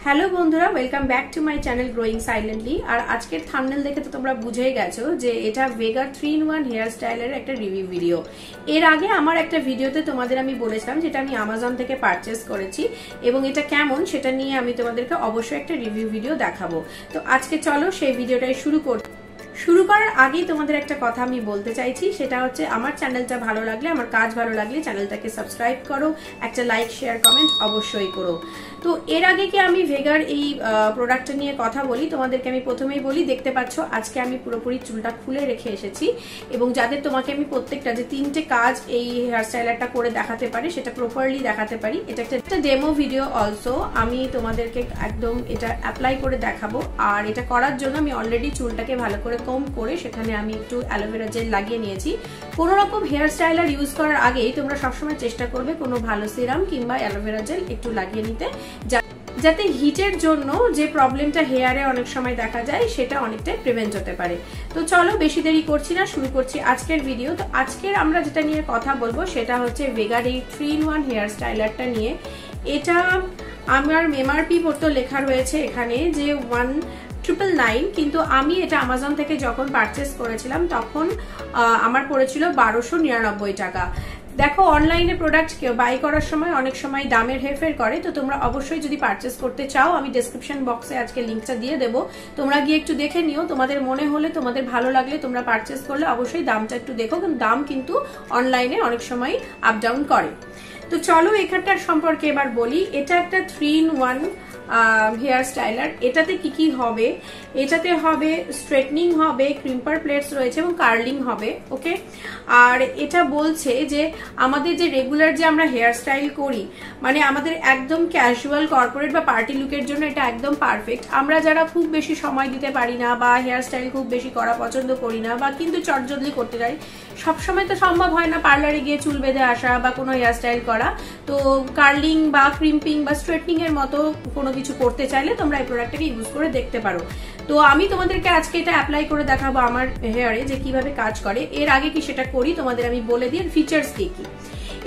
Hello বন্ধুরা, welcome back to my channel growing silently. আর আজকের থাম্বনেল দেখে তো তোমরা বুঝেই গেছো যে এটা ভেগা 3-in-1 হেয়ার স্টাইলের একটা রিভিউ ভিডিও। এর আগে আমার একটা ভিডিওতে তোমাদের আমি বলেছিলাম যেটা আমি আমাজন থেকে পারচেস করেছি এবং এটা কেমন সেটা নিয়ে আমি তোমাদেরকে অবশ্যই একটা রিভিউ ভিডিও দেখাবো। তো আজকে চলো সেই ভিডিওটাই শুরু করার আগেই তোমাদের একটা কথা আমি বলতে চাইছি, সেটা হচ্ছে আমার চ্যানেলটা ভালো লাগলে, আমার কাজ ভালো লাগলে চ্যানেলটাকে সাবস্ক্রাইব করো, একটা লাইক শেয়ার কমেন্ট অবশ্যই করো। তো এর আগে কি আমি ভেগার এই প্রোডাক্টটা নিয়ে কথা বলি, তোমাদেরকে আমি প্রথমেই বলি, দেখতে পাচ্ছ আজকে আমি পুরোপুরি চুলটা খুলে রেখে এসেছি এবং যাদের তোমাকে আমি প্রত্যেকটা যে 3টে কাজ এই হেয়ার স্টাইলারটা করে দেখাতে পারি সেটা প্রপারলি দেখাতে পারি। এটা একটা ডেমো ভিডিও অলসো, আমি তোমাদেরকে একদম এটা অ্যাপ্লাই করে দেখাবো। আর এটা করার জন্য আমি অলরেডি চুলটাকে ভালো করে কম করে সেখানে আমি একটু অ্যালোভেরা জেল লাগিয়ে নিয়েছি। কোনো রকম হেয়ার স্টাইলার ইউজ করার আগেই তোমরা সবসময় চেষ্টা করবে কোনো ভালো সিরাম কিংবা অ্যালোভেরা জেল একটু লাগিয়ে নিতে, যাতে হিটের জন্য যে প্রবলেমটা হেয়ারে অনেক সময় দেখা যায় সেটা অনেকটাই প্রিভেন্ট হতে পারে। তো চলো বেশি দেরি করছি না, শুরু করছি আজকের ভিডিও। তো আজকের আমরা যেটা নিয়ে কথা বলবো সেটা হচ্ছে ভেগার এই 3-in-1 হেয়ার স্টাইলারটা নিয়ে। এটা আমার এমআরপি পড়তে লেখা রয়েছে এখানে যে 1999, কিন্তু আমি এটা আমাজন থেকে যখন পারচেস করেছিলাম তখন আমার পড়েছিল 1299 টাকা। দেখো, অনলাইনে প্রোডাক্ট কেউ বাই করার সময় অনেক সময় দামের হেরফের করে, তো তোমরা অবশ্যই যদি পারচেস করতে চাও আমি ডেসক্রিপশন বক্সে আজকে লিঙ্কটা দিয়ে দেবো, তোমরা গিয়ে একটু দেখে নিও। তোমাদের মনে হলে, তোমাদের ভালো লাগলে তোমরা পারচেস করলে অবশ্যই দামটা একটু দেখো, কারণ দাম কিন্তু অনলাইনে অনেক সময় আপ ডাউন করে। তো চলো এখানটার সম্পর্কে এবার বলি। এটা একটা 3-in-1 হেয়ার স্টাইলার। এটাতে কি কি হবে? এটাতে হবে স্ট্রেটনিং হবে, ক্রিম্পার প্লেটস রয়েছে এবং কার্লিং হবে। ওকে, আর এটা বলছে যে আমাদের যে রেগুলার যে আমরা হেয়ার স্টাইল করি, মানে আমাদের একদম ক্যাজুয়াল কর্পোরেট বা পার্টি লুকের জন্য এটা একদম পারফেক্ট। আমরা যারা খুব বেশি সময় দিতে পারি না বা হেয়ার স্টাইল খুব বেশি করা পছন্দ করি না বা কিন্তু চটজলদি করতে চাই, সবসময় তো সম্ভব হয় না পার্লারে গিয়ে চুল বেঁধে আসা বা কোনো হেয়ার স্টাইল করা, তো কার্লিং বা ক্রিম্পিং বা স্ট্রেটনিং এর মতো কোনো কিছু করতে চাইলে তোমরা এই প্রোডাক্টটাকে ইউজ করে দেখতে পারো। তো আমি তোমাদেরকে আজকে এটা অ্যাপ্লাই করে দেখাবো আমার হেয়ারে যে কিভাবে কাজ করে। এর আগে কি সেটা করি তোমাদের আমি বলে দিই ফিচার্স কি কি।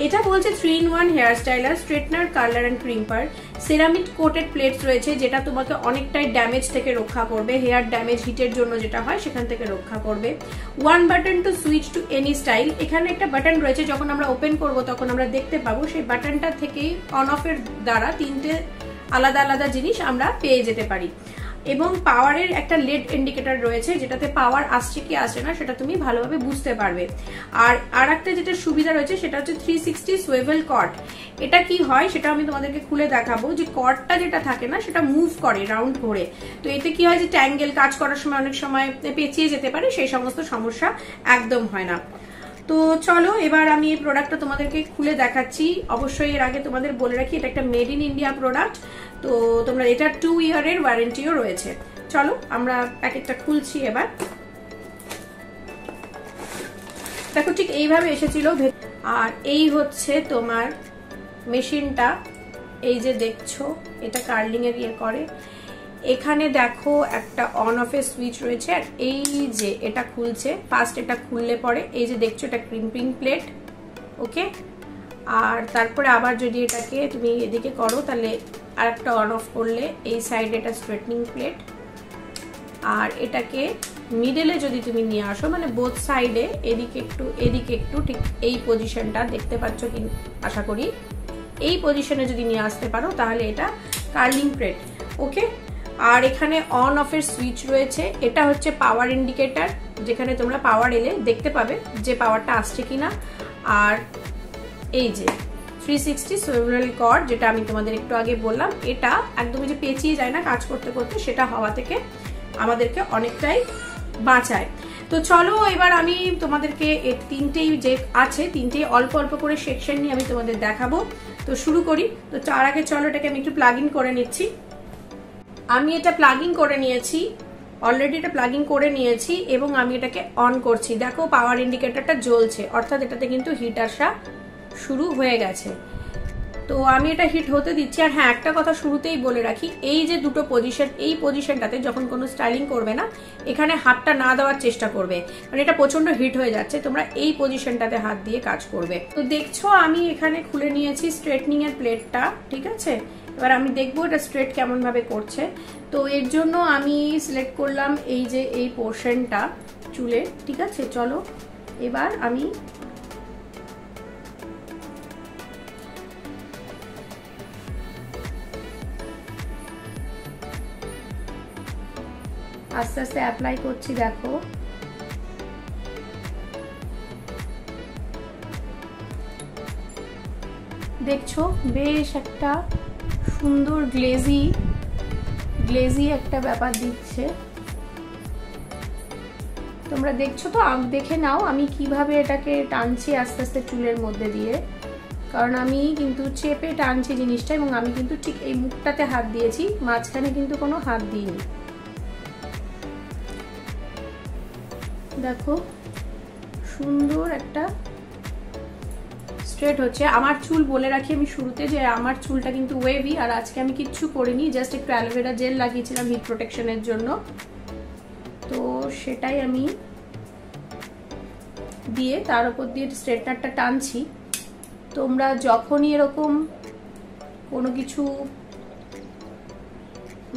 এটা বলছে 3-in-1 hair styler, straightener, curler and crimper. Ceramic coated plates রয়েছে যেটা তোমাকে অনেকটাই ড্যামেজ থেকে রক্ষা করবে, হেয়ার ড্যামেজ হিটের জন্য যেটা হয় সেখান থেকে রক্ষা করবে। 1 button to switch to any style. এখানে একটা বাটন রয়েছে, যখন আমরা ওপেন করব তখন আমরা দেখতে পাবো সেই বাটনটা থেকেই অন অফ এর দ্বারা 3টে আলাদা আলাদা জিনিস আমরা পেয়ে যেতে পারি। এবং পাওয়ারের একটা লেড ইন্ডিকেটর রয়েছে যেটাতে পাওয়ার আসছে কি আসছে না সেটা তুমি ভালোভাবে বুঝতে পারবে। আর একটা যেটা সুবিধা রয়েছে সেটা হচ্ছে 360 সুইভেল কর্ড। এটা কি হয় সেটা আমি তোমাদেরকে খুলে দেখাবো। যে কর্ডটা যেটা থাকে না সেটা মুভ করে রাউন্ড ঘুরে, তো এতে কি হয় যে ট্যাঙ্গেল কাজ করার সময় অনেক সময় পেঁচিয়ে যেতে পারে, সেই সমস্ত সমস্যা একদম হয় না। তো চলো এবার আমি এই প্রোডাক্টটা তোমাদেরকে খুলে দেখাচ্ছি। অবশ্যই এর আগে তোমাদের বলে রাখি এটা একটা মেড ইন ইন্ডিয়া প্রোডাক্ট, তো তোমরা এটা 2 ইয়ারের ওয়ারেন্টিও রয়েছে। চলো আমরা প্যাকেটটা খুলছি এবার। দেখো ঠিক এইভাবে এসেছিল, আর এই হচ্ছে তোমার মেশিনটা। এই যে দেখছো এটা কার্লিং এর ইয়ে করে। এখানে দেখো একটা অন অফ এর সুইচ রয়েছে, আর এই যে এটা খুলছে, ফার্স্ট এটা খুললে পরে এই যে দেখছো এটা ক্রিম্পিং প্লেট। ওকে, আর তারপরে আবার যদি এটাকে তুমি এদিকে করো তাহলে আর একটা অন অফ করলে এই সাইডে এটা স্ট্রেটনিং প্লেট। আর এটাকে মিডলে যদি তুমি নিয়ে আসো, মানে বোথ সাইডে এদিকে একটু ঠিক এই পজিশনটা দেখতে পাচ্ছ কি আশা করি, এই পজিশনে যদি নিয়ে আসতে পারো তাহলে এটা কার্লিং প্লেট। ওকে, আর এখানে অন অফ এর সুইচ রয়েছে। এটা হচ্ছে পাওয়ার ইন্ডিকেটর, যেখানে তোমরা পাওয়ার এলে দেখতে পাবে যে পাওয়ারটা আসছে কিনা। আর এই যে 360 সুইভেল কর্ড, যেটা আমি তোমাদের একটু আগে বললাম, এটা একদমই যে পেঁচিয়ে যায় না কাজ করতে করতে, সেটা হওয়া থেকে আমাদেরকে অনেকটাই বাঁচায়। তো চলো এবার আমি তোমাদেরকে এই 3টেই যে আছে 3টেই অল্প অল্প করে সেকশন নিয়ে আমি তোমাদের দেখাবো। তো শুরু করি। তো তার আগে চলো এটাকে আমি একটু প্লাগ ইন করে নিচ্ছি। আমি এটা প্লাগিং করে নিয়েছি, অলরেডি এটা প্লাগিং করে নিয়েছি এবং আমি এটাকে অন করছি। দেখো পাওয়ার ইন্ডিকেটরটা জ্বলছে, অর্থাৎ এটাতে কিন্তু হিট আসা শুরু হয়ে গেছে। তো আমি এটা হিট হতে দিচ্ছি। আর হ্যাঁ, একটা কথা শুরুতেই বলে রাখি, এই যে দুটো পজিশন, এই পজিশনটাতে যখন কোনো স্টাইলিং করবে না এখানে হাতটা না দেওয়ার চেষ্টা করবে, কারণ এটা প্রচন্ড হিট হয়ে যাচ্ছে। তোমরা এই পজিশনটাতে হাত দিয়ে কাজ করবে। তো দেখছো আমি এখানে খুলে নিয়েছি স্ট্রেটনিং এর প্লেটটা, ঠিক আছে। এবার আমি দেখবো এটা স্ট্রেট কেমন ভাবে করছে। তো এর জন্য আমি সিলেক্ট করলাম এই যে এই পোর্শনটা চুলে, ঠিক আছে। চলো এবার আমি আস্তে আস্তে অ্যাপ্লাই করছি। দেখো দেখছো বেশ একটা সুন্দর গ্লেজি একটা ব্যাপার দিচ্ছে। তোমরা দেখছো তো, দেখে নাও আমি কিভাবে এটাকে টানছি আস্তে আস্তে চুলের মধ্যে দিয়ে, কারণ আমি কিন্তু চেপে টানছি জিনিসটা, এবং আমি কিন্তু ঠিক এই মুখটাতে হাত দিয়েছি, মাঝখানে কিন্তু কোনো হাত দিইনি। দেখো সুন্দর একটা স্ট্রেট হচ্ছে। আমার চুল বলে রাখি আমি শুরুতে যে আমার চুলটা কিন্তু ওয়েভি, আর আজকে আমি কিচ্ছু করিনি, জাস্ট একটু অ্যালোভেরা জেল লাগিয়েছিলাম হিট প্রোটেকশনের জন্য। তো সেটাই আমি দিয়ে তার উপর দিয়ে স্ট্রেটনারটা টানছি। তোমরা যখনই এরকম কোনো কিছু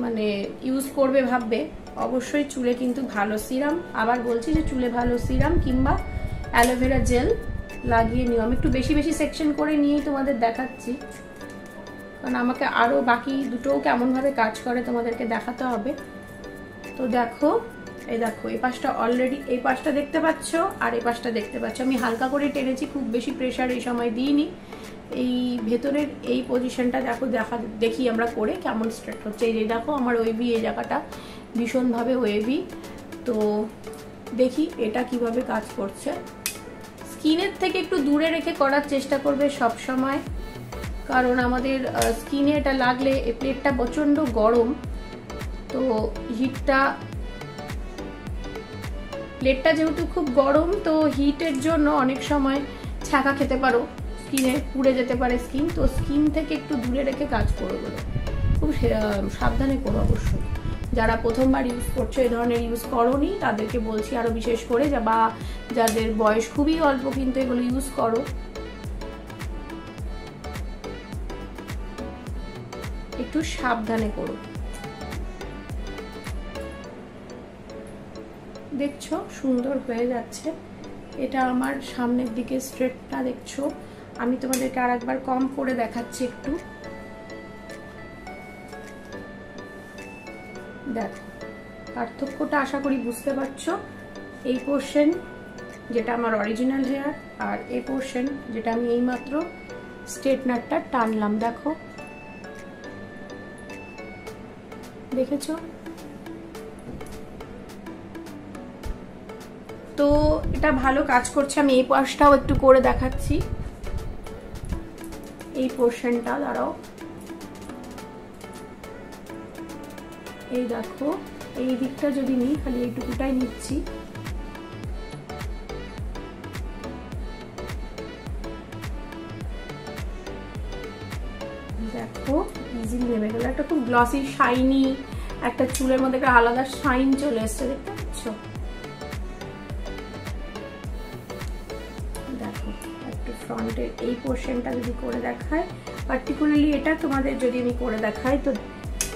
মানে ইউজ করবে ভাববে, অবশ্যই চুলে কিন্তু ভালো সিরাম, আবার বলছি যে চুলে ভালো সিরাম কিংবা অ্যালোভেরা জেল লাগিয়ে নিও। আমি একটু বেশি বেশি সেকশন করে নিয়েই তোমাদের দেখাচ্ছি, কারণ আমাকে আরো বাকি দুটোও কেমন ভাবে কাজ করে তোমাদেরকে দেখাতে হবে। তো দেখো এই দেখো এই পাশটা অলরেডি, এই পাশটা দেখতে পাচ্ছ আর এই পাশটা দেখতে পাচ্ছ। আমি হালকা করে টেনেছি, খুব বেশি প্রেশার এই সময় দিইনি। এই ভেতরের এই পজিশনটা দেখো, দেখি আমরা করে কেমন স্ট্রেট হচ্ছে। এই যে দেখো আমার ওয়েভি, এই জায়গাটা ভীষণভাবে ওয়েভি। তো দেখি এটা কিভাবে কাজ করছে। স্কিনের থেকে একটু দূরে রেখে করার চেষ্টা করবে সব সময়, কারণ আমাদের স্কিনে এটা লাগলে এই প্লেটটা প্রচন্ড গরম। তো প্লেটটা যেহেতু খুব গরম, তো হিটের জন্য অনেক সময় ছ্যাঁকা খেতে পারো, স্কিনে পুড়ে যেতে পারে স্কিন। তো স্কিন থেকে একটু দূরে রেখে কাজ করো, খুব সাবধানে করো অবশ্যই। যারা প্রথমবার ইউজ করছো, এই ধরনের ইউজ করোনি তাদেরকে বলছি আরো বিশেষ করে, বা যাদের বয়স খুবই অল্প কিন্তু এগুলো ইউজ করো, একটু সাবধানে করো। দেখছো সুন্দর হয়ে যাচ্ছে। এটা আমার সামনের দিকে স্ট্রেটটা দেখছো। আমি তোমাদেরকে আর একবার কম করে দেখাচ্ছি একটু। দেখো পার্থক্যটা আশা করি বুঝতে পারছো। এই পোর্শন যেটা আমার অরিজিনাল হেয়ার, আর এই পোর্শন যেটা আমি এইমাত্র স্ট্রেটনারটা টানলাম, দেখো দেখেছো। তো এটা ভালো কাজ করছে। আমি এই পাশটাও একটু করে দেখাচ্ছি, এই পোর্শনটা দাঁড়াও। এই দেখো এই দিকটা যদি নিই, খালি এইটুকুটাই নিচ্ছি। দেখো ইজিলি নেমে গেল। একটা খুব গ্লসি শাইনি একটা চুলের মধ্যে একটা আলাদা শাইন চলে এসছে, দেখতে পাচ্ছ। দেখো একটু ফ্রন্টের এই পোর্শনটা যদি করে দেখায়, পার্টিকুলারলি এটা তোমাদের যদি আমি করে দেখাই, তো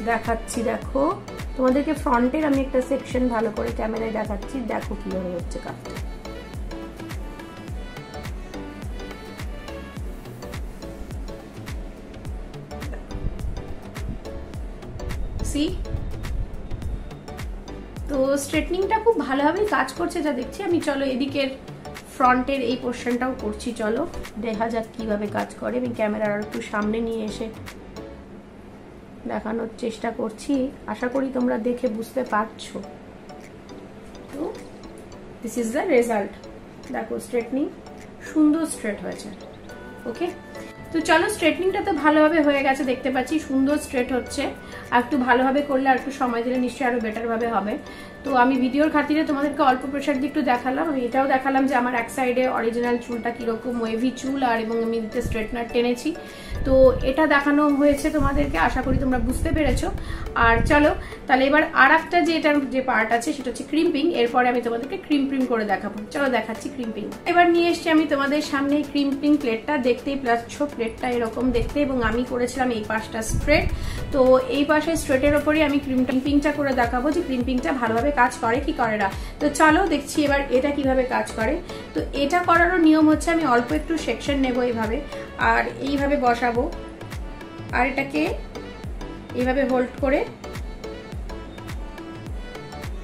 দেখাচ্ছি। দেখো তোমাদেরকে ফ্রন্টের আমি একটা সেকশন ভালো করে ক্যামেরায় দেখাচ্ছি, দেখো কিভাবে হচ্ছে কাজটা। তো স্ট্রেটনিংটা খুব ভালোভাবেই কাজ করছে যা দেখছি আমি। চলো এদিকের ফ্রন্টের এই পোর্শনটাও করছি, চলো দেখা যাক কিভাবে কাজ করে। আমি ক্যামেরার আর একটু সামনে নিয়ে এসে দেখানোর চেষ্টা করছি, আশা করি তোমরা দেখে বুঝতে পারছো। তো দিস ইজ দ্য রেজাল্ট। দেখো স্ট্রেটনিং সুন্দর স্ট্রেট হয়েছে। ওকে, তো চলো স্ট্রেটনিংটা তো ভালোভাবে হয়ে গেছে, দেখতে পাচ্ছি সুন্দর স্ট্রেট হচ্ছে। আর একটু ভালোভাবে করলে আর একটু সময় দিলে নিশ্চয়ই আরো বেটার ভাবে হবে। তো আমি ভিডিওর খাতিরে তোমাদেরকে অল্প প্রেশার দিয়ে একটু দেখালাম। আমি এটাও দেখালাম যে আমার এক সাইডে অরিজিনাল চুলটা কিরকম ওয়েভি চুল, আর এবং আমি দিতে স্ট্রেটনার টেনেছি। তো এটা দেখানো হয়েছে তোমাদেরকে, আশা করি তোমরা বুঝতে পেরেছো। আর চলো তাহলে এবার আর একটা যে এটার যে পার্ট আছে সেটা হচ্ছে ক্রিম্পিং। এরপরে আমি তোমাদেরকে ক্রিম্পিং করে দেখাবো। চলো দেখাচ্ছি ক্রিম্পিং। এবার নিয়ে এসছি আমি তোমাদের সামনে ক্রিম্পিং প্লেটটা। দেখতেই পাচ্ছ প্লেটটা এরকম দেখতে, এবং আমি করেছিলাম এই পাশটা স্ট্রেট। তো এই পাশে স্ট্রেটের ওপরই আমি ক্রিম্পিংটা করে দেখাবো যে ক্রিম্পিংটা ভালোভাবে কাজ করে কি করে না। তো চলো দেখছি এবার এটা কিভাবে কাজ করে। তো এটা করারও নিয়ম হচ্ছে আমি অল্প একটু সেকশন নেব এইভাবে, আর এইভাবে বসাবো, আর এটাকে এইভাবে হোল্ড করে,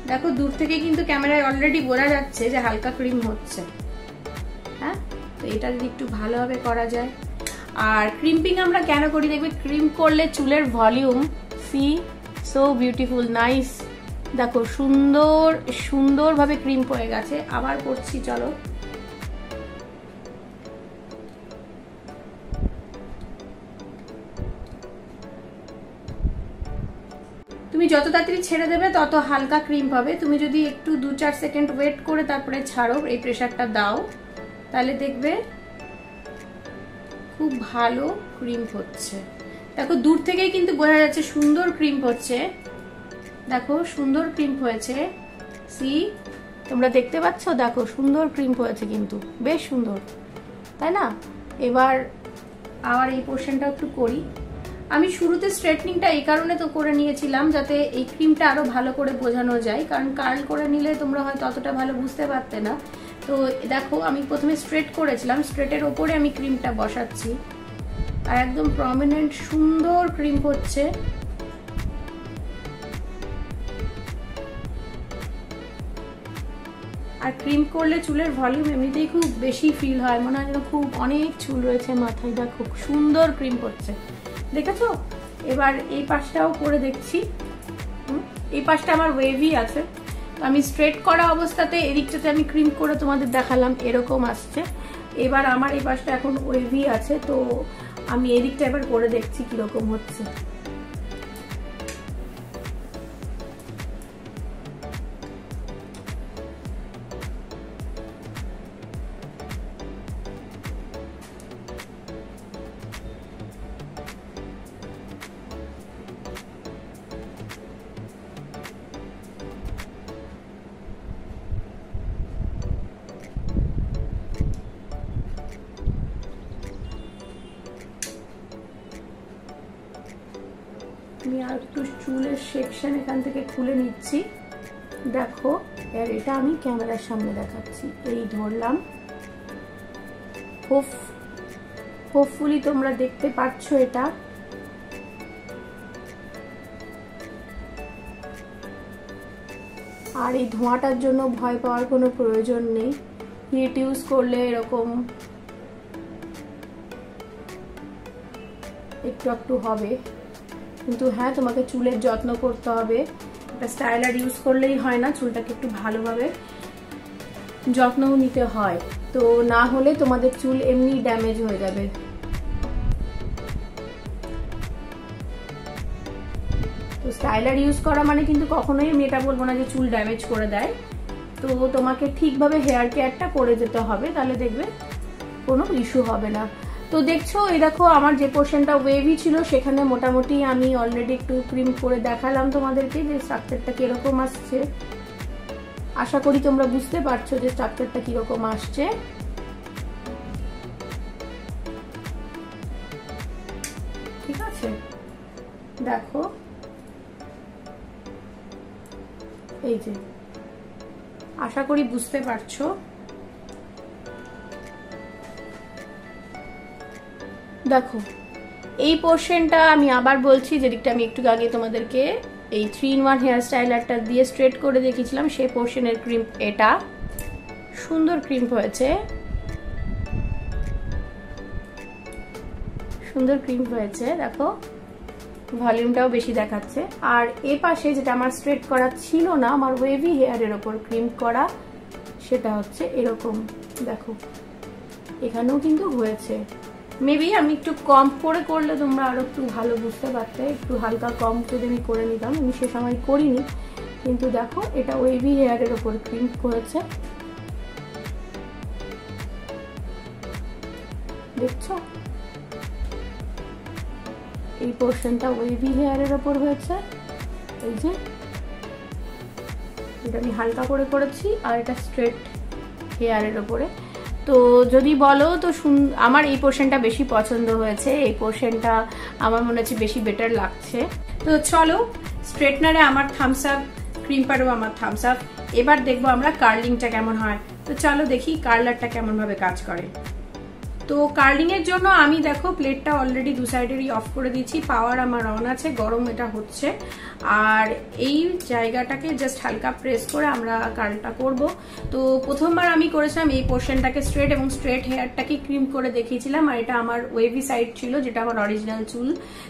দেখো দূর থেকে কিন্তু ক্যামেরায় অলরেডি বোঝা যাচ্ছে যে হালকা ক্রিম হচ্ছে। হ্যাঁ, তো এটা যদি একটু ভালোভাবে করা যায়। আর ক্রিম্পিং আমরা কেন করি দেখবে, ক্রিম করলে চুলের volume, see so beautiful, nice, দেখো সুন্দর সুন্দরভাবে ক্রিম হয়ে গেছে। আবার করছি, চলো। তুমি যত তাড়াতাড়ি ছেড়ে দেবে তত হালকা ক্রিম পাবে। তুমি যদি একটু 2-4 সেকেন্ড ওয়েট করে তারপরে ছাড়ো, এই প্রেসারটা দাও, তাহলে দেখবে খুব ভালো ক্রিম হচ্ছে। দেখো দূর থেকেই কিন্তু বোঝা যাচ্ছে সুন্দর ক্রিম হচ্ছে, দেখো সুন্দর ক্রিম হয়েছে, সি তোমরা দেখতে পাচ্ছ, দেখো সুন্দর ক্রিম হয়েছে কিন্তু বেশ সুন্দর, তাই না? এবার আবার এই পোর্শনটা একটু করি। আমি শুরুতে স্ট্রেটনিংটা এই কারণে তো করে নিয়েছিলাম যাতে এই ক্রিমটা আরো ভালো করে বোঝানো যায়, কারণ কার্ল করে নিলে তোমরা হয়তো অতটা ভালো বুঝতে পারতে না। তো দেখো আমি প্রথমে স্ট্রেট করেছিলাম, স্ট্রেটের ওপরে আমি ক্রিমটা বসাচ্ছি, আর একদম প্রমিনেন্ট সুন্দর ক্রিম হচ্ছে। আর ক্রিম করলে চুলের ভলিউম এমনিতেই খুব বেশি ফিল হয়, মনে হয় যেন খুব অনেক চুল রয়েছে মাথায়, দেখো সুন্দর ক্রিম হচ্ছে, দেখেছো? এবার এই পাশটাও করে দেখছি। এই পাশটা আমার ওয়েভি আছে, আমি স্ট্রেট করা অবস্থাতে এদিকটাতে আমি ক্রিম করে তোমাদের দেখালাম, এরকম আসছে। এবার আমার এই পাশটা এখন ওয়েভি আছে, তো আমি এদিকটা এবার করে দেখছি কিরকম হচ্ছে। আমি আর একটু চুলের সেকশন এখান থেকে খুলে নিচ্ছি, দেখো। আর এটা আমি ক্যামেরার সামনে দেখাচ্ছি, এই ধরলাম, হোপফুলি তোমরা দেখতে পাচ্ছ এটা। আর এই ধোঁয়াটার জন্য ভয় পাওয়ার কোনো প্রয়োজন নেই, হিট ইউজ করলে এরকম একটু একটু হবে, কিন্তু হ্যাঁ তোমাকে চুলের যত্ন করতে হবে। একটা স্টাইলার ইউজ করলেই হয় না, চুলটাকে একটু ভালোভাবে যত্নও নিতে হয়, তো না হলে তোমাদের চুল এমনি ড্যামেজ হয়ে যাবে। তো স্টাইলার ইউজ করা মানে কিন্তু কখনোই আমি এটা বলবো না যে চুল ড্যামেজ করে দেয়, তো তোমাকে ঠিকভাবে হেয়ার কেয়ারটা করে যেতে হবে, তাহলে দেখবে কোনো ইস্যু হবে না। তো দেখছো এই দেখো আমার যে পোর্শনটা ওয়েভি ছিল সেখানে মোটামুটি আমি অলরেডি একটু ক্রিম করে দেখালাম তোমাদেরকে যে স্ট্রাকচারটা কিরকম আসছে। আশা করি তোমরা বুঝতে পারছো যে স্ট্রাকচারটা কিরকম আসছে। ঠিক আছে, দেখো এই যে, আশা করি বুঝতে পারছো। দেখো এই পোর্শনটা আমি আবার বলছি, যেদিকটা আমি একটু আগে তোমাদেরকে এই 3-in-1 হেয়ার স্টাইলারটা দিয়ে স্ট্রেট করে দেখিয়েছিলাম, সেই পোর্শনের ক্রিম এটা, সুন্দর ক্রিম হয়েছে, সুন্দর ক্রিম হয়েছে, দেখো ভলিউমটাও বেশি দেখাচ্ছে। আর এ পাশে যেটা আমার স্ট্রেট করা ছিল না, আমার ওয়েভি হেয়ারের ওপর ক্রিম করা, সেটা হচ্ছে এরকম, দেখো এখানেও কিন্তু হয়েছে। মেবি আমি একটু কম করে করলে তোমরা আরো একটু ভালো বুঝতে পারতে, একটু হালকা কম যদি আমি করে নিতাম, আমি সে সময় করিনি, কিন্তু দেখো এটা ওয়েভি হেয়ারের ওপর ক্রিম করেছে, দেখছো এই পোর্শনটা ওয়েভি হেয়ারের ওপর হয়েছে, এই যে এটা আমি হালকা করে করেছি, আর এটা স্ট্রেট হেয়ারের ওপরে। তো যদি বলো তো আমার এই পোর্শনটা বেশি পছন্দ হয়েছে, এই পোর্শনটা আমার মনে হচ্ছে বেশি বেটার লাগছে। তো চলো, স্ট্রেটনারে আমার থামস আপ, ক্রিম্পারও আমার থামস আপ। এবার দেখবো আমরা কার্লিংটা কেমন হয়। তো চলো দেখি কার্লারটা কেমন ভাবে কাজ করে। তো কার্লিং এর জন্য আমি দেখো প্লেটটা অলরেডি দু সাইডেরই অফ করে দিয়েছি, পাওয়ার আমার অন আছে, গরম এটা হচ্ছে। আর এই জায়গাটাকে জাস্ট হালকা প্রেস করে আমরা কার্লটা করব। তো প্রথমবার আমি করেছিলাম এই পোর্শনটাকে স্ট্রেট, এবং স্ট্রেট হেয়ারটাকে ক্রিম করে দেখিয়েছিলাম। আর এটা আমার ওয়েভি সাইড ছিল, যেটা আমার অরিজিনাল চুল,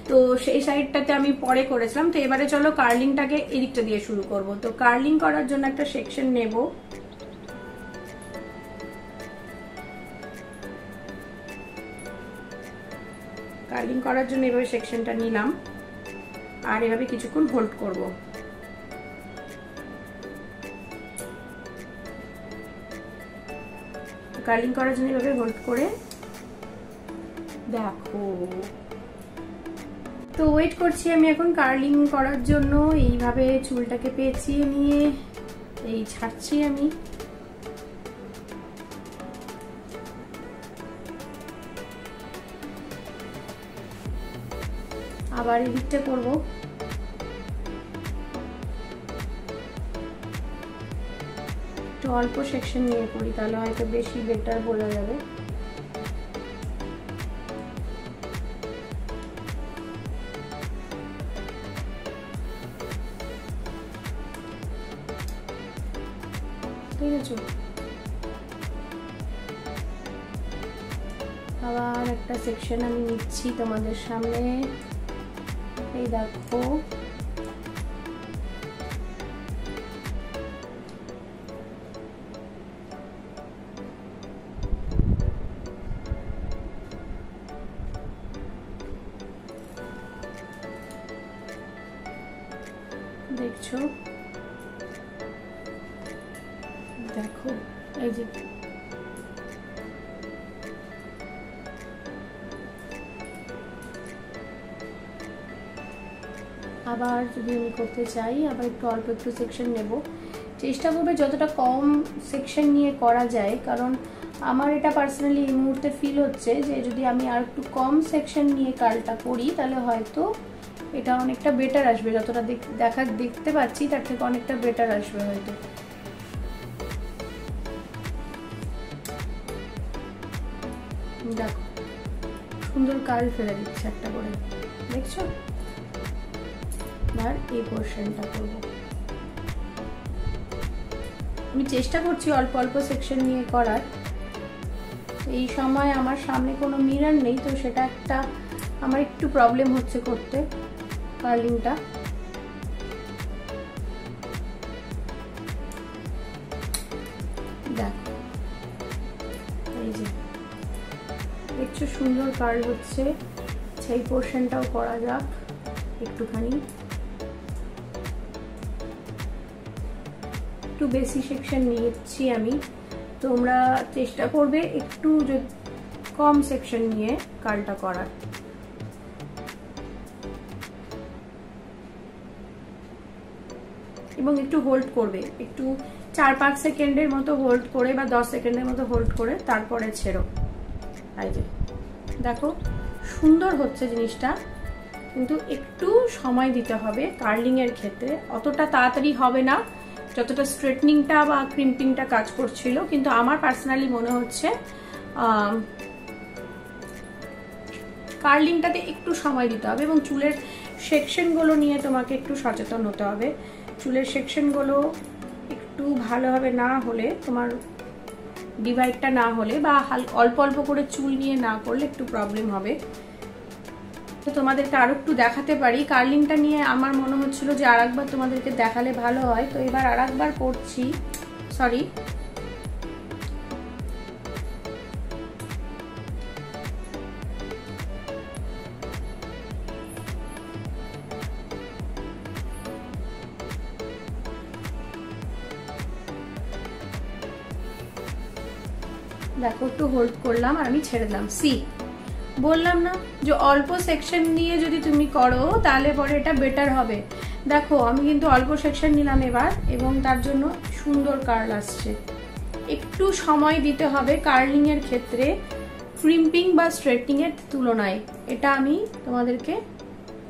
তো সেই সাইডটাতে আমি পরে করেছিলাম। তো এবারে চলো কার্লিংটাকে এদিকটা দিয়ে শুরু করব। তো কার্লিং করার জন্য একটা সেকশন নেব। কার্লিং করার জন্য এভাবে সেকশনটা নিলাম, আর এভাবে কিছুক্ষণ হোল্ড করব। কার্লিং করার জন্য এভাবে হোল্ড করে দেখো। তো ওয়েট করছি আমি এখন কার্লিং করার জন্য। এইভাবে চুলটাকে পেঁচিয়ে নিয়ে এই ছাড়ছি আমি। আবার এদিকটা করব। একটু অল্প সেকশন নিয়ে করি, তাহলে হয়তো বেশি বেটার বোঝা যাবে। ঠিক আছে, আবার একটা সেকশন আমি নিচ্ছি তোমাদের সামনে। এই দেখো, দেখছো, দেখো এই যে আবার যদি আমি করতে চাই, আবার একটু অল্প একটু সেকশন নেব। চেষ্টা করবে যতটা কম সেকশন নিয়ে করা যায়, কারণ আমার এটা পার্সোনালি এই মুহূর্তে ফিল হচ্ছে যে যদি আমি আর একটু কম সেকশন নিয়ে কার্লটা করি তাহলে হয়তো এটা অনেকটা বেটার আসবে। যতটা দেখতে পাচ্ছি তার থেকে অনেকটা বেটার আসবে হয়তো। দেখো সুন্দর কার্ল ফেলে দিচ্ছে একটা করে, দেখছো? আর এই পোর্শনটা করব। আমি চেষ্টা করছি অল্প অল্প সেকশন নিয়ে করার। এই সময় আমার সামনে কোনো মিরর নেই, তো সেটা একটা আমার একটু প্রবলেম হচ্ছে করতে কার্লিংটা। দেখো এই যে দেখছো সুন্দর কার্ল হচ্ছে। সেই পোর্শনটাও করা যাক একটুখানি। একটু বেশি সেকশন নিয়েছি আমি, তোমরা চেষ্টা করবে একটু কম সেকশন নিয়ে কার্লটা করার। এবং একটু হোল্ড করবে, একটু 4-5 সেকেন্ডের মতো হোল্ড করে বা 10 সেকেন্ডের মতো হোল্ড করে তারপরে ছেড়ো। এই যে দেখো সুন্দর হচ্ছে জিনিসটা, কিন্তু একটু সময় দিতে হবে কার্লিং এর ক্ষেত্রে। অতটা তাড়াতাড়ি হবে না যতটা স্ট্রেটনিংটা বা ক্রিম্পিংটা কাজ করছিল, কিন্তু আমার পার্সোনালি মনে হচ্ছে কার্লিংটাতে একটু সময় দিতে হবে। এবং চুলের সেকশনগুলো নিয়ে তোমাকে একটু সচেতন হতে হবে। চুলের সেকশনগুলো একটু ভালোভাবে না হলে, তোমার ডিভাইডটা না হলে বা অল্প অল্প করে চুল নিয়ে না করলে একটু প্রবলেম হবে। তো তোমাদেরকে আরো একটু দেখাতে পারি কার্লিংটা নিয়ে। আমার মনে হচ্ছিল যে আরেকবার তোমাদেরকে দেখালে ভালো হয়, তো এবার আরেকবার করছি। সরি, দেখো একটু হোল্ড করলাম আর আমি ছেড়ে দিলাম। সি, বললাম না যে অল্প সেকশন নিয়ে যদি তুমি করো তাহলে পরে এটা বেটার হবে। দেখো আমি কিন্তু অল্প সেকশন নিলাম এবার, এবং তার জন্য সুন্দর কার্ল আসছে। একটু সময় দিতে হবে কার্লিং এর ক্ষেত্রে ক্রিম্পিং বা স্ট্রেটনিং এর তুলনায়। এটা আমি তোমাদেরকে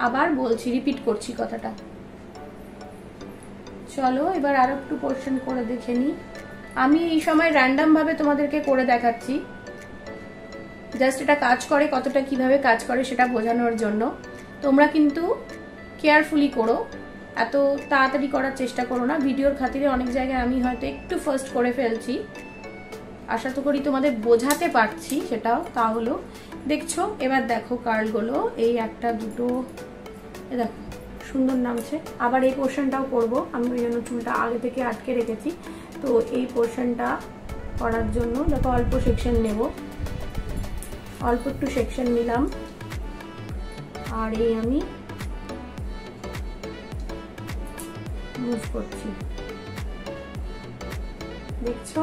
আবার বলছি, রিপিট করছি কথাটা। চলো এবার আরো একটু পোর্শন করে দেখে নি। আমি এই সময় র্যান্ডম ভাবে তোমাদেরকে করে দেখাচ্ছি, জাস্ট এটা কাজ করে কতটা, কিভাবে কাজ করে সেটা বোঝানোর জন্য। তোমরা কিন্তু কেয়ারফুলি করো, এত তাড়াতাড়ি করার চেষ্টা করো না। ভিডিওর খাতিরে অনেক জায়গায় আমি হয়তো একটু ফার্স্ট করে ফেলছি, আশা তো করি তোমাদের বোঝাতে পারছি সেটাও। তাহলে দেখছো এবার দেখো কার্লগুলো, এই একটা দুটো, দেখো সুন্দর নামছে। আবার এই পোর্শনটাও করব আমি, ওই জন্য চুলটা আগে থেকে আটকে রেখেছি। তো এই পোর্শনটা করার জন্য দেখো অল্প সেকশন নেব, অল্প একটু সেকশন নিলাম, আর এই আমি মুভ করছি, দেখছো?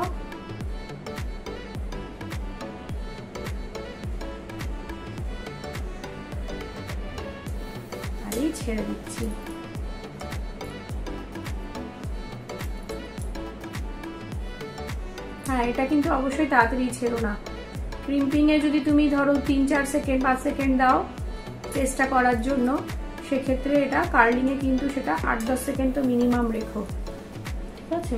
আরে ছেড়ে দিচ্ছি। হ্যাঁ, এটা কিন্তু অবশ্যই তাড়াতাড়ি ছেড়ো না। ক্রিম্পিং এ যদি তুমি ধরো 3-4 সেকেন্ড 5 সেকেন্ড দাও চেষ্টা করার জন্য, সেক্ষেত্রে এটা কার্লিং এ কিন্তু সেটা 8-10 সেকেন্ড তো মিনিমাম রেখো, ঠিক আছে?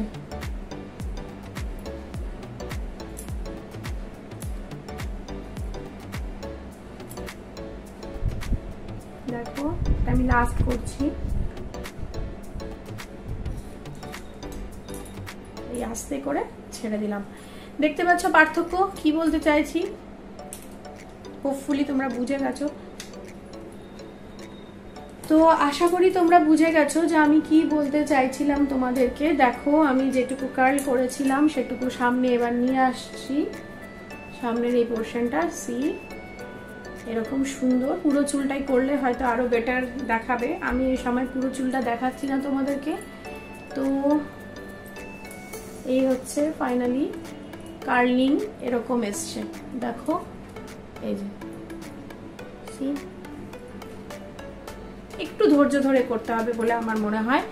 দেখো আমি লাস্ট করছি, এই আস্তে করে ছেড়ে দিলাম। দেখতে পাচ্ছ পার্থক্য কি বলতে চাইছি? হোপফুলি তোমরা বুঝে গেছো। তো আশা করি তোমরা বুঝে গেছো যে আমি কি বলতে চাইছিলাম তোমাদেরকে। দেখো আমি যেটুকু কার্ল করেছিলাম সেটুকু সামনে এবার নিয়ে আসছি, সামনের এই পোর্শনটা সি এরকম সুন্দর। পুরো চুলটাই করলে হয়তো আরো বেটার দেখাবে, আমি এই সময় পুরো চুলটা দেখাচ্ছি না তোমাদেরকে। তো এই হচ্ছে ফাইনালি কার্লিং এরকম এসছে, দেখো এই যে সি। একটু ধৈর্য ধরে করতে হবে বলে আমার মনে হয়।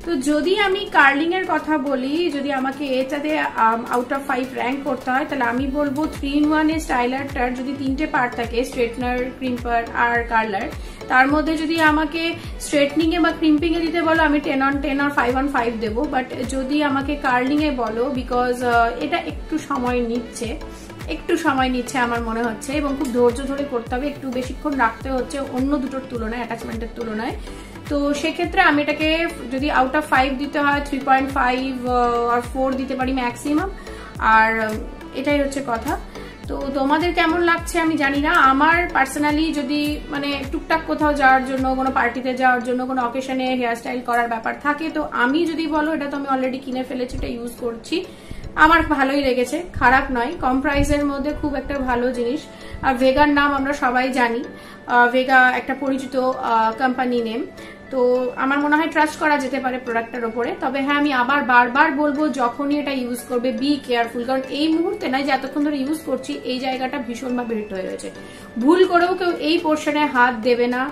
তো যদি আমি কার্লিং এর কথা বলি, যদি আমাকে এটাতে আউট অফ 5 র্যাঙ্ক করতে হয়, তাহলে আমি বলবো 3-in-1 এর স্টাইলারটার যদি 3টে পার্ট থাকে, স্ট্রেটনার, ক্রিম্পার আর কার্লার, তার মধ্যে যদি আমাকে স্ট্রেটনিং এ বা ক্রিম্পিং এ দিতে বলো আমি 10/10 আর 5/5 দেবো। বাট যদি আমাকে কার্লিং এ বলো, বিকজ এটা একটু সময় নিচ্ছে আমার মনে হচ্ছে, এবং খুব ধৈর্য ধরে করতে হবে, একটু বেশিক্ষণ রাখতে হচ্ছে অন্য দুটোর তুলনায়, অ্যাটাচমেন্টের তুলনায়। তো সেক্ষেত্রে আমি এটাকে যদি আউট অফ 5 দিতে হয় 3.5 আর 4 দিতে পারি ম্যাক্সিমাম। আর এটাই হচ্ছে কথা। তো তোমাদের কেমন লাগছে আমি জানি না। আমার পার্সোনালি যদি মানে টুকটাক কোথাও যাওয়ার জন্য, কোনো পার্টিতে যাওয়ার জন্য, কোনো অকেশনে হেয়ার স্টাইল করার ব্যাপার থাকে, তো আমি যদি বলো, এটা তো আমি অলরেডি কিনে ফেলেছি, এটা ইউজ করছি, আমার ভালোই লেগেছে, খারাপ নয়। কম প্রাইসের মধ্যে খুব একটা ভালো জিনিস। আর ভেগার নাম আমরা সবাই জানি, ভেগা একটা পরিচিত কোম্পানি নেম। তো আমার মনে হয় ট্রাস্ট করা যেতে পারে প্রোডাক্টের ওপরে। তবে হ্যাঁ, আমি আবার বারবার বলবো যখনই এটা ইউজ করবে বি কেয়ারফুল, কারণ এই মুহূর্তে নয় যে এতক্ষণ ধরে ইউজ করছি, এই জায়গাটা ভীষণভাবে হিট হয়ে রয়েছে। ভুল করেও কেউ এই পোর্শনে হাত দেবে না।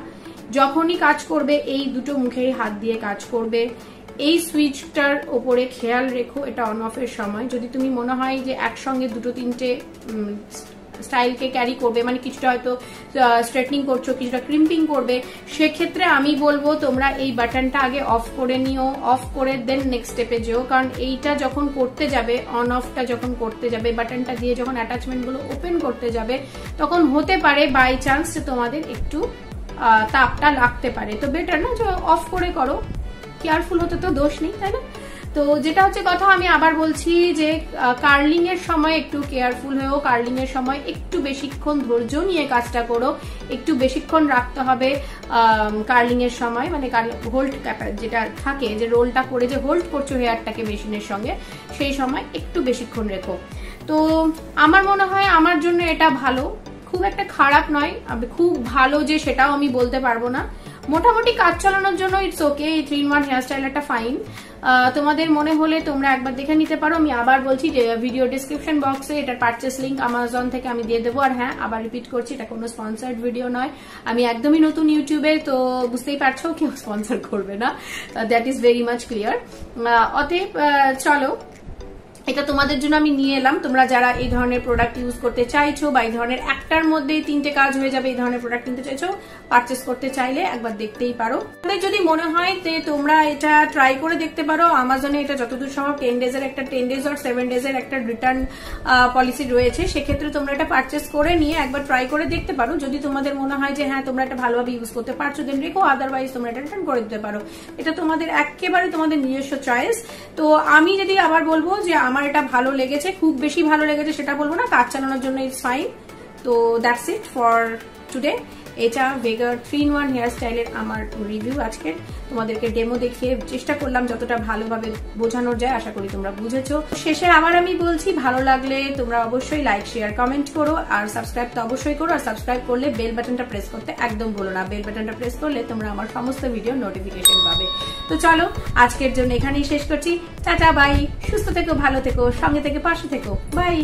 যখনই কাজ করবে এই দুটো মুখেই হাত দিয়ে কাজ করবে। এই সুইচটার ওপরে খেয়াল রেখো, এটা অন অফের সময় যদি তুমি মনে হয় যে একসঙ্গে 2-3টে স্টাইলকে ক্যারি করবে, মানে কিছুটা হয়তো স্ট্রেটনিং করছো, কিছুটা ক্রিম্পিং করবে, সেক্ষেত্রে আমি বলবো তোমরা এই বাটনটা আগে অফ করে নিও, অফ করে দেন নেক্সট স্টেপে যেও। কারণ এইটা যখন করতে যাবে, অন অফটা যখন করতে যাবে, বাটনটা দিয়ে যখন অ্যাটাচমেন্টগুলো ওপেন করতে যাবে, তখন হতে পারে বাই চান্স যে তোমাদের একটু তাপটা লাগতে পারে। তো বেটার না যে অফ করে করো, কেয়ারফুল হতে তো দোষ নেই, তাই না? তো যেটা হচ্ছে কথা, আমি আবার বলছি যে কার্লিং এর সময় একটু কেয়ারফুল হয়েও, কার্লিং এর সময় একটু বেশিক্ষণ ধৈর্য নিয়ে কাজটা করো, একটু বেশিক্ষণ রাখতে হবে কার্লিং এর সময়, মানে হোল্ড যেটা থাকে, যে রোলটা করে যে হোল্ড করছো হেয়ারটাকে মেশিনের সঙ্গে, সেই সময় একটু বেশিক্ষণ রেখো। তো আমার মনে হয় আমার জন্য এটা ভালো, খুব একটা খারাপ নয়। খুব ভালো যে সেটাও আমি বলতে পারবো না, মোটামুটি কাজ চালানোর জন্য ইটস ওকে। এই 3-in-1 হেয়ার স্টাইলারটা ফাইন। তোমাদের মনে হলে তোমরা একবার দেখে নিতে পারো। আমি আবার বলছি যে ভিডিও ডিসক্রিপশন বক্সে এটার পারচেস লিঙ্ক আমাজন থেকে আমি দিয়ে দেবো। আর হ্যাঁ, আবার রিপিট করছি, এটা কোনো স্পন্সার্ড ভিডিও নয়, আমি একদমই নতুন ইউটিউবে, তো বুঝতেই পারছো কেউ স্পন্সর করবে না, that is very much clear. অতএব চলো এটা তোমাদের জন্য আমি নিয়ে এলাম। তোমরা যারা এই ধরনের প্রোডাক্ট ইউজ করতে চাইছো বা এই ধরনের একটার মধ্যে 3টে কাজ হয়ে যাবে এই ধরনের প্রোডাক্ট কিনতে চাইছো, পারচেস করতে চাইলে একবার দেখতেই পারো। তোমাদের যদি মনে হয় যে তোমরা এটা ট্রাই করে দেখতে পারো, আমাজনে এটা যতদূর সম্ভব 10 ডেজের একটা 10 ডেজ আর 7 ডেজের একটা রিটার্ন পলিসি রয়েছে। সেক্ষেত্রে তোমরা এটা পারচেস করে নিয়ে একবার ট্রাই করে দেখতে পারো। যদি তোমাদের মনে হয় যে হ্যাঁ তোমরা এটা ভালোভাবে ইউজ করতে পারছো দেন রেখো, আদারওয়াইজ তোমরা এটা রিটার্ন করে দিতে পারো। এটা তোমাদের একেবারে তোমাদের নিজস্ব চয়েস। তো আমি যদি আবার বলবো যে আমার এটা ভালো লেগেছে, খুব বেশি ভালো লেগেছে সেটা বলবো না, কাজ চালানোর জন্য ইটস ফাইন। তো দ্যাটস ইট ফর টুডে। এটা ভেগার 3-in-1 হেয়ার স্টাইলের আমার রিভিউ। আজকে তোমাদেরকে ডেমো দেখিয়ে চেষ্টা করলাম যতটা ভালোভাবে বোঝানোর যায়, আশা করি তোমরা বুঝেছো। শেষে আবার আমি বলছি, ভালো লাগলে তোমরা অবশ্যই লাইক শেয়ার কমেন্ট করো, আর সাবস্ক্রাইব তো অবশ্যই করো। আর সাবস্ক্রাইব করলে বেল বাটনটা প্রেস করতে একদম ভুলো না। বেল বাটনটা প্রেস করলে তোমরা আমার সমস্ত ভিডিও নোটিফিকেশন পাবে। তো চলো আজকের জন্য এখানেই শেষ করছি। টাটা, বাই। সুস্থ থেকো, ভালো থেকো, সঙ্গে থেকে পাশে থেকো। বাই।